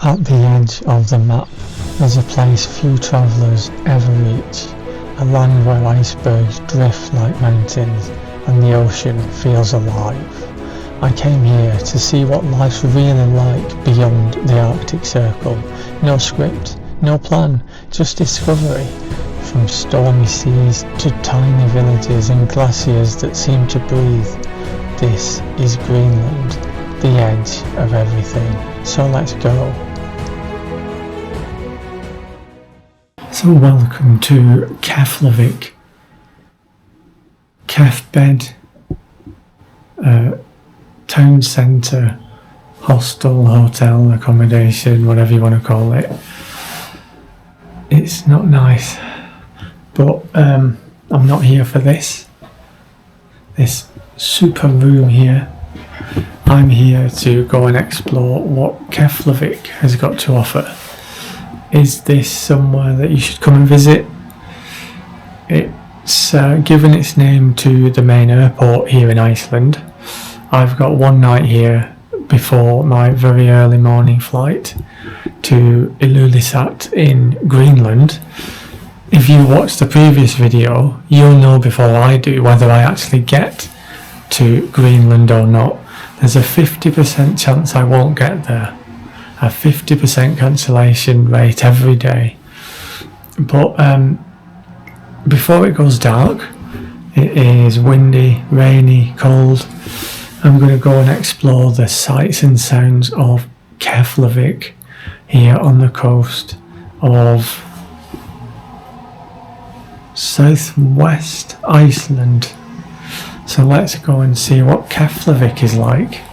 At the edge of the map, there's a place few travellers ever reach, a land where icebergs drift like mountains and the ocean feels alive. I came here to see what life's really like beyond the Arctic Circle. No script, no plan, just discovery. From stormy seas to tiny villages and glaciers that seem to breathe. This is Greenland, the edge of everything. So let's go. So welcome to Keflavik, Kefbed, town centre, hostel, hotel, accommodation, whatever you want to call it. It's not nice, but I'm not here for this super room here. I'm here to go and explore what Keflavik has got to offer. Is this somewhere that you should come and visit? It's given its name to the main airport here in Iceland. I've got one night here before my very early morning flight to Ilulissat in Greenland. If you watched the previous video, you'll know before I do whether I actually get to Greenland or not. There's a 50% chance I won't get there. A 50% cancellation rate every day. But before it goes dark, it is windy, rainy, cold. I'm going to go and explore the sights and sounds of Keflavik here on the coast of southwest Iceland. So let's go and see what Keflavik is like.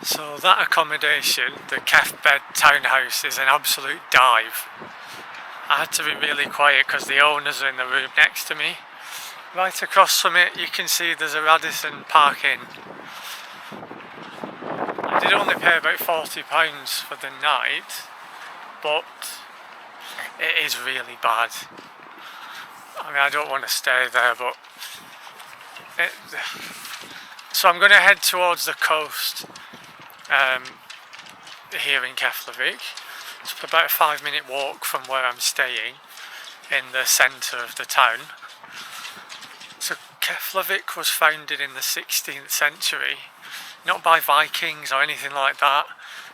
So that accommodation, the Kefbed townhouse, is an absolute dive. I had to be really quiet because the owners are in the room next to me. Right across from it you can see there's a Radisson Park Inn. I did only pay about £40 for the night, but it is really bad. I mean, I don't want to stay there, but so I'm going to head towards the coast here in Keflavik. It's about a 5-minute walk from where I'm staying in the centre of the town. So Keflavik was founded in the 16th century, not by Vikings or anything like that,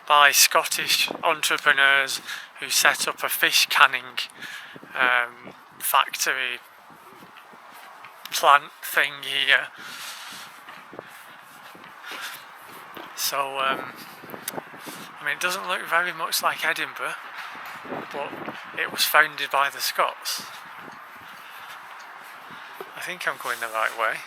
by Scottish entrepreneurs who set up a fish canning factory plant thing here. So, I mean, it doesn't look very much like Edinburgh, but it was founded by the Scots. I think I'm going the right way.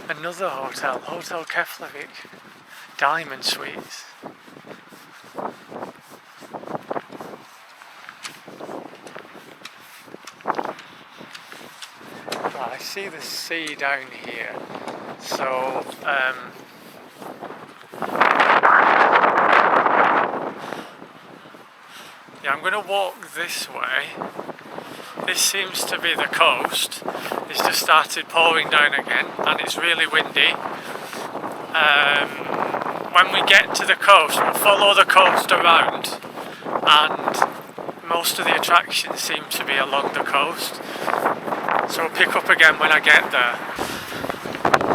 Another hotel, Hotel Keflavik, Diamond Suites. I see the sea down here, so yeah, I'm going to walk this way. This seems to be the coast. It's just started pouring down again and it's really windy. When we get to the coast, we'll follow the coast around, and most of the attractions seem to be along the coast. So we'll pick up again when I get there.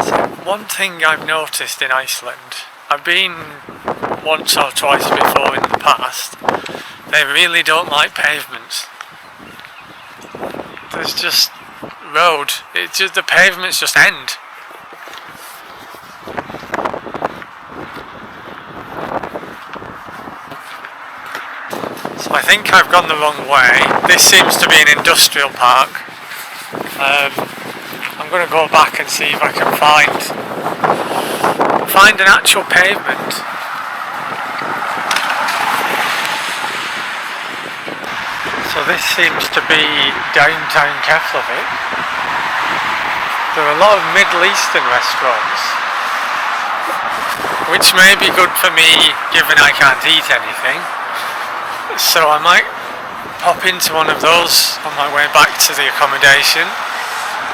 So one thing I've noticed in Iceland, I've been once or twice before in the past, they really don't like pavements. There's just road, it's just the pavements just end. So I think I've gone the wrong way. This seems to be an industrial park. I'm going to go back and see if I can find an actual pavement. So this seems to be downtown Keflavik. There are a lot of Middle Eastern restaurants, which may be good for me given I can't eat anything. So I might pop into one of those on my way back to the accommodation,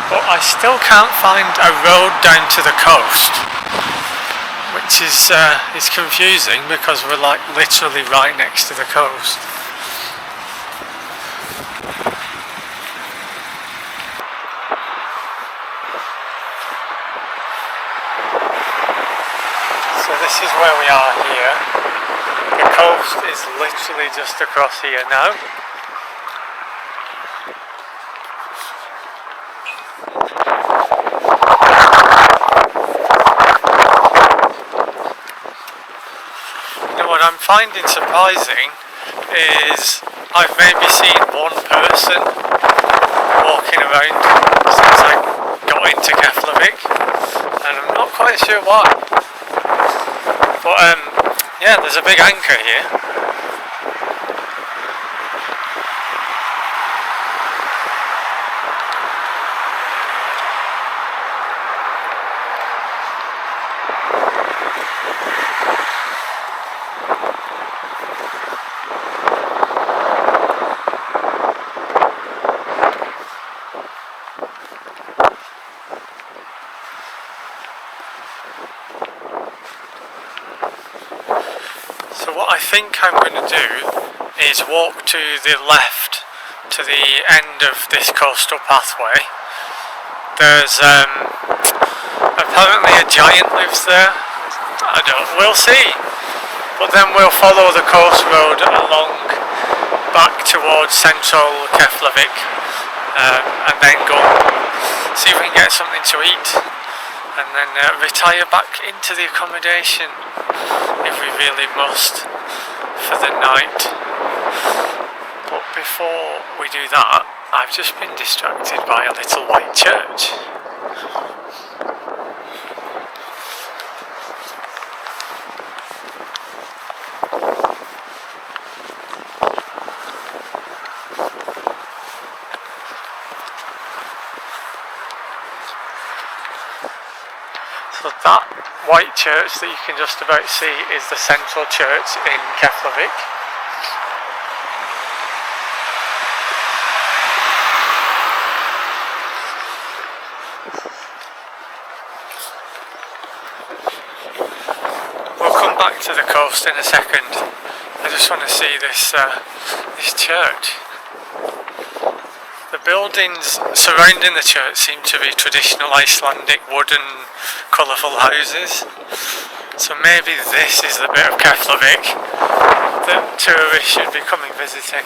but I still can't find a road down to the coast, which is confusing because we're like literally right next to the coast. So this is where we are here. The coast is literally just across here now. What I'm finding surprising is I've maybe seen one person walking around since I got into Keflavik, and I'm not quite sure why. But yeah, there's a big anchor here. So what I think I'm going to do is walk to the left to the end of this coastal pathway. There's apparently a giant lives there. We'll see. But then we'll follow the coast road along back towards central Keflavik, and then go see if we can get something to eat, and then retire back into the accommodation if we really must for the night. But before we do that, I've just been distracted by a little white church. So that white church that you can just about see is the central church in Keflavik. We'll come back to the coast in a second. I just want to see this church. The buildings surrounding the church seem to be traditional Icelandic wooden colourful houses. So maybe this is the bit of Keflavik that tourists should be coming visiting.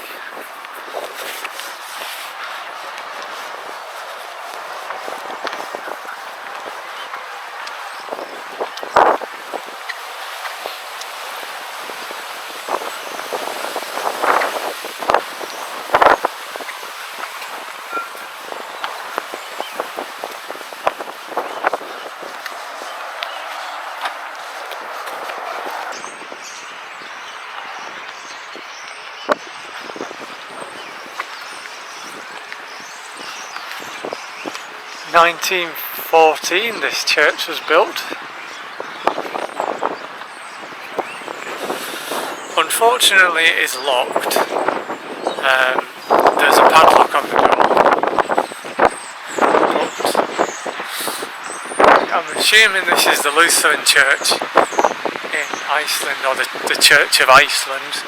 In 1914 this church was built. Unfortunately it is locked. There's a padlock on the door. But I'm assuming this is the Lutheran church in Iceland, or the Church of Iceland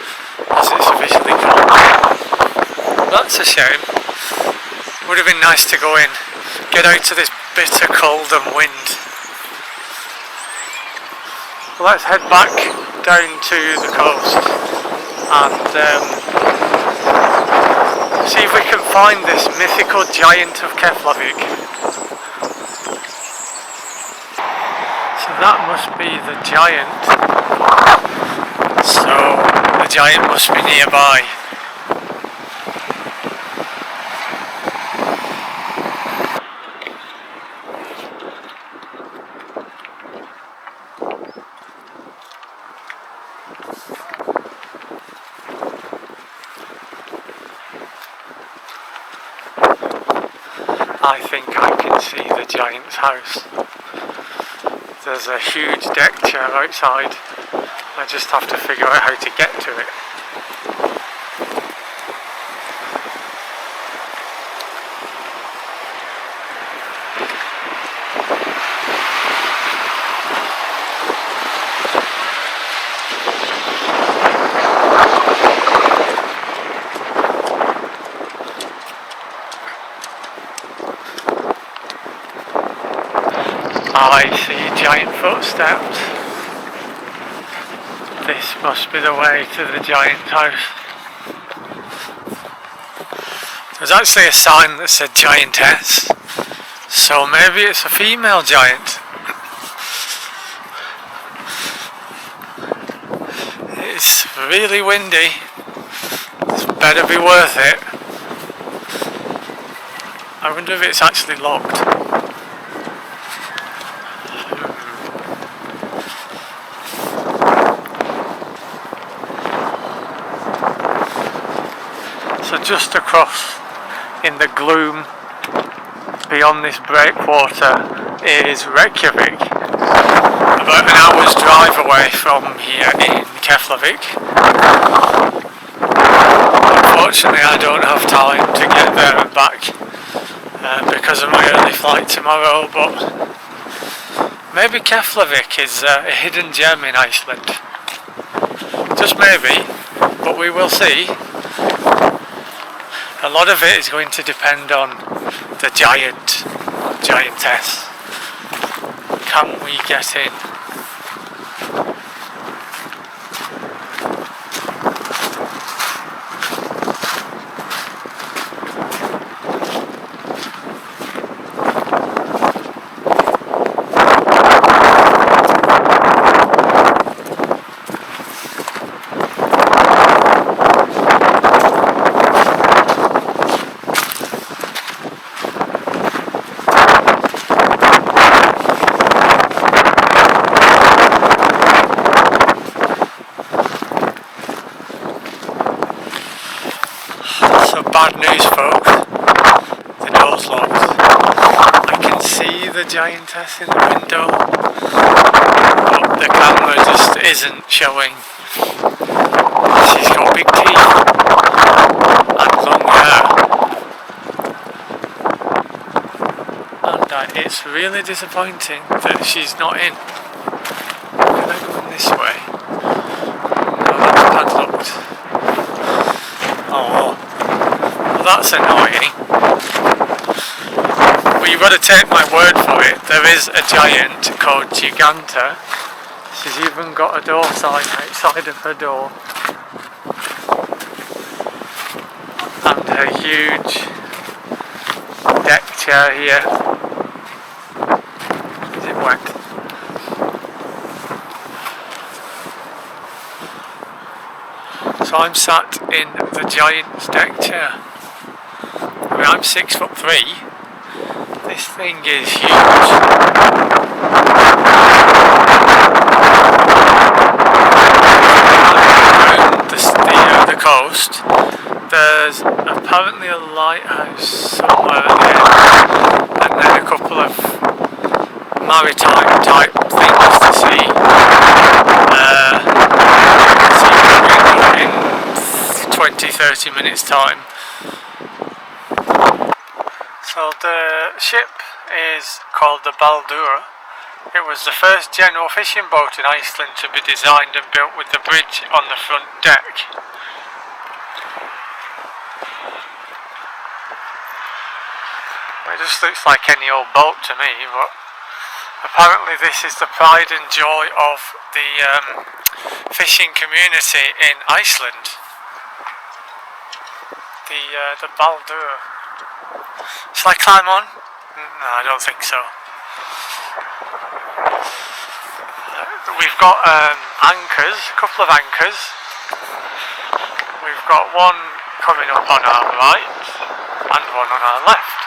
as it's officially called. That's a shame. Would have been nice to go in. Get out of this bitter cold and wind. Let's head back down to the coast and see if we can find this mythical giant of Keflavik. So that must be the giant. So the giant must be nearby. I think I can see the giant's house. There's a huge deck chair outside. I just have to figure out how to get to it. I see giant footsteps. This must be the way to the giant house. There's actually a sign that said giantess, so maybe it's a female giant. It's really windy. This better be worth it. I wonder if it's actually locked. So just across in the gloom beyond this breakwater is Reykjavik. About an hour's drive away from here in Keflavik. Unfortunately I don't have time to get there and back because of my early flight tomorrow, but maybe Keflavik is a hidden gem in Iceland. Just maybe, but we will see. A lot of it is going to depend on the giantess. Can we get in? Bad news, folks. The door's locked. I can see the giantess in the window, but the camera just isn't showing. She's got big teeth and long hair, and it's really disappointing that she's not in. Can I go in this way? No, that's padlocked. Oh. That's annoying. Well, you've got to take my word for it. There is a giant called Giganta. She's even got a door sign outside of her door. And her huge deck chair here. Is it wet? So I'm sat in the giant's deck chair. I mean, I'm 6'3". This thing is huge. Around the coast, there's apparently a lighthouse somewhere at the end, and then a couple of maritime type things to see. In 20-30 minutes time. So the ship is called the Baldur. It was the first general fishing boat in Iceland to be designed and built with the bridge on the front deck. It just looks like any old boat to me, but apparently this is the pride and joy of the fishing community in Iceland. The Baldur. Shall I climb on? No, I don't think so. We've got anchors, a couple of anchors. We've got one coming up on our right and one on our left.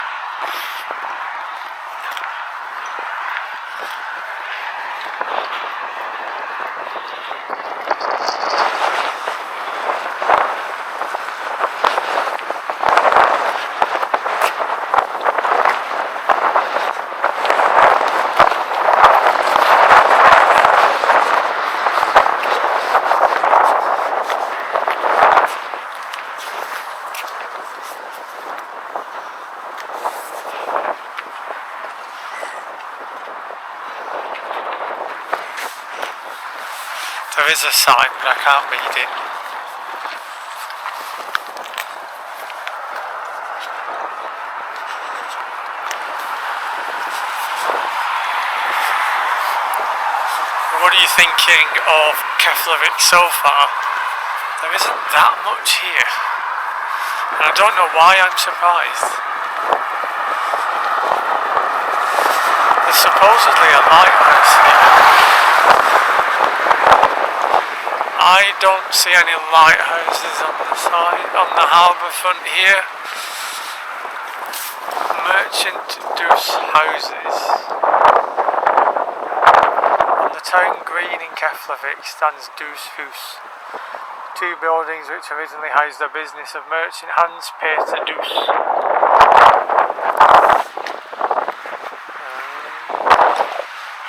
There is a sign, but I can't read it. What are you thinking of Keflavik so far? There isn't that much here, and I don't know why I'm surprised. There's supposedly a lighthouse here. I don't see any lighthouses on the side, on the harbour front here. Merchant Doos houses. On the town green in Keflavik stands Doos House. Two buildings which originally housed the business of merchant Hans Peter Doos.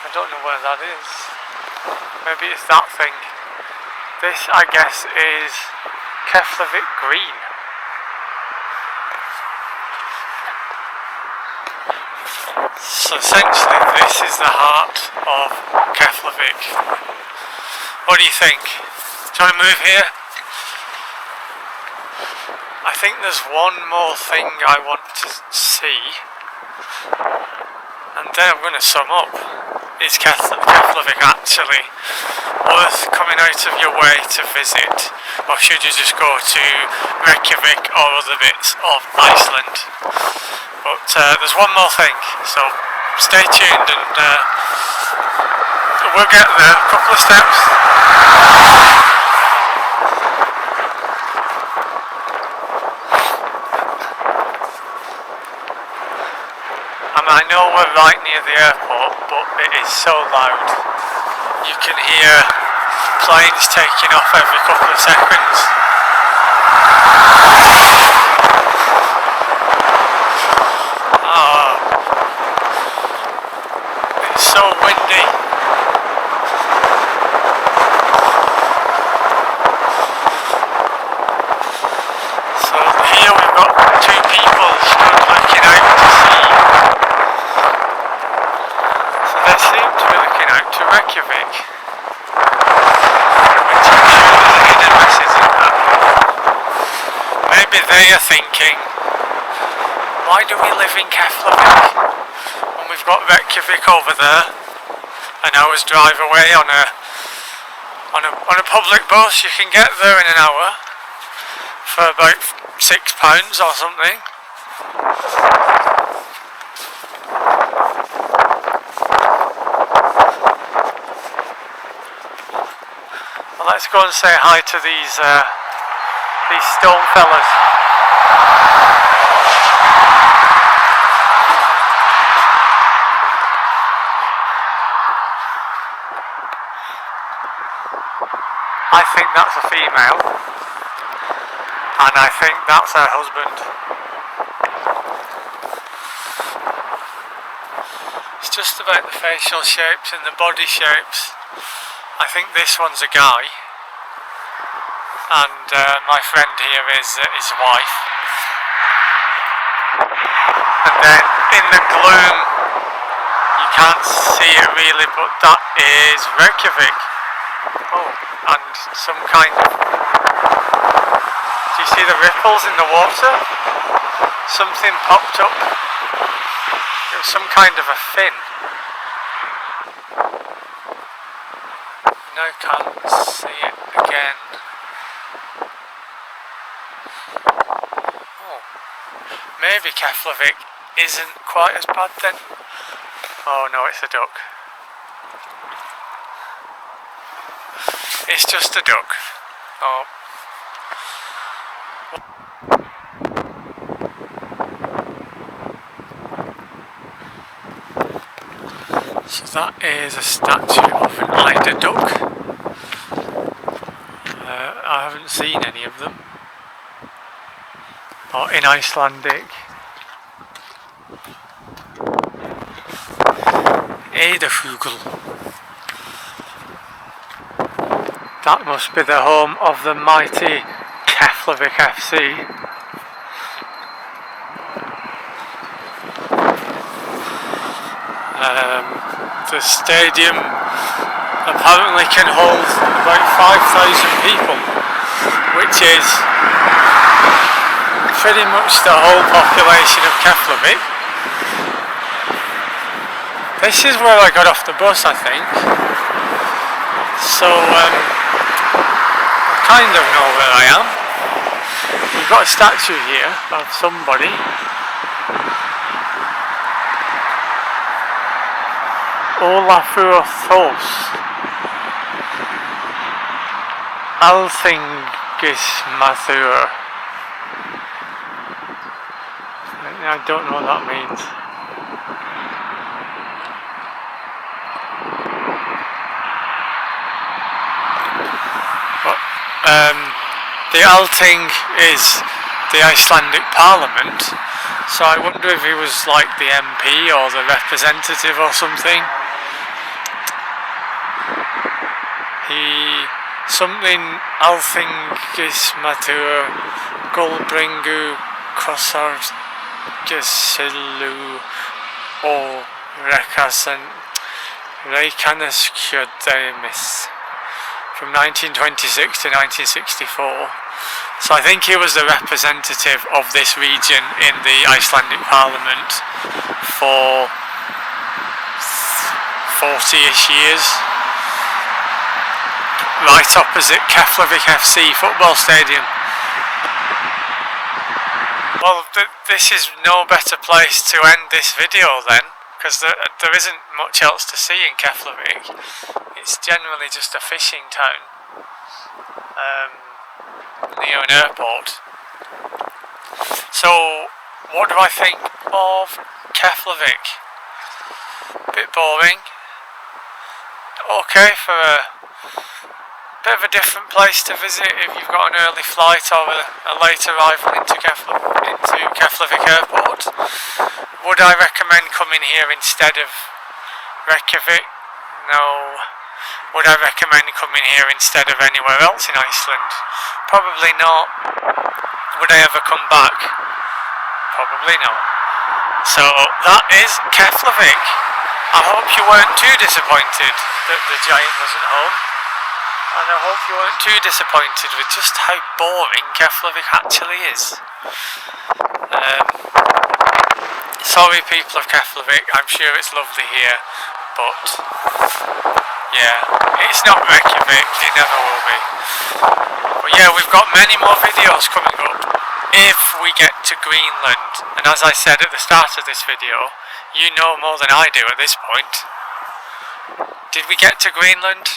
I don't know where that is. Maybe it's that thing. This, I guess, is Keflavik Green. So essentially this is the heart of Keflavik. What do you think? Do you want to move here? I think there's one more thing I want to see, and then I'm going to sum up. Is Keflavik actually worth coming out of your way to visit, or should you just go to Reykjavik or other bits of Iceland? But there's one more thing, so stay tuned and we'll get there. A couple of steps. I know we're right near the airport, but it is so loud. You can hear planes taking off every couple of seconds. Oh, it's so windy. So here we've got two people stood looking out to sea. They seem to be looking out to Reykjavik, which I'm sure there's a hidden message in that. Maybe they are thinking, why do we live in Keflavik when we've got Reykjavik over there, an hour's drive away on a public bus? You can get there in an hour for about £6 or something. Let's go and say hi to these stone fellas. I think that's a female, and I think that's her husband. It's just about the facial shapes and the body shapes. I think this one's a guy, and my friend here is his wife. And then in the gloom, you can't see it really, but that is Reykjavik. Oh, and some kind of... Do you see the ripples in the water? Something popped up. It was some kind of a fin. Now can't see it again. Oh, maybe Keflavik isn't quite as bad then. Oh no, it's a duck. It's just a duck. Oh. So that is a statue of an eider duck. I haven't seen any of them. Or in Icelandic. Eidafugl. That must be the home of the mighty Keflavik FC. The stadium apparently can hold about 5,000 people, which is pretty much the whole population of Keflavik. This is where I got off the bus, I think. So I kind of know where I am. We've got a statue here of somebody. Olafur Thos. Alþingismaður. I don't know what that means. But, the Althing is the Icelandic Parliament, so I wonder if he was like the MP or the representative or something. Something Alþingismaður Gullbringu Krossargesilu og Reykjaneskjördæmis from 1926 to 1964. So I think he was the representative of this region in the Icelandic Parliament for 40-ish years. Right opposite Keflavik FC football stadium. Well, this is no better place to end this video then, because there isn't much else to see in Keflavik. It's generally just a fishing town near an airport. So, what do I think of Keflavik? Bit boring. Okay for a bit of a different place to visit if you've got an early flight or a late arrival into Keflavik Airport. Would I recommend coming here instead of Reykjavik? No. Would I recommend coming here instead of anywhere else in Iceland? Probably not. Would I ever come back? Probably not. So that is Keflavik. I hope you weren't too disappointed that the giant wasn't home. And I hope you weren't too disappointed with just how boring Keflavik actually is. Sorry people of Keflavik, I'm sure it's lovely here, but yeah, it's not Reykjavik, it never will be. But yeah, we've got many more videos coming up if we get to Greenland. And as I said at the start of this video, you know more than I do at this point. Did we get to Greenland?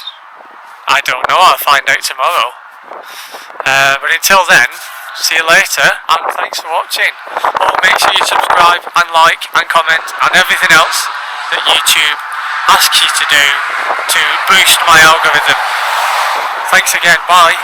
I don't know, I'll find out tomorrow. But until then, see you later, and thanks for watching. Oh, make sure you subscribe and like and comment and everything else that YouTube asks you to do to boost my algorithm. Thanks again, bye.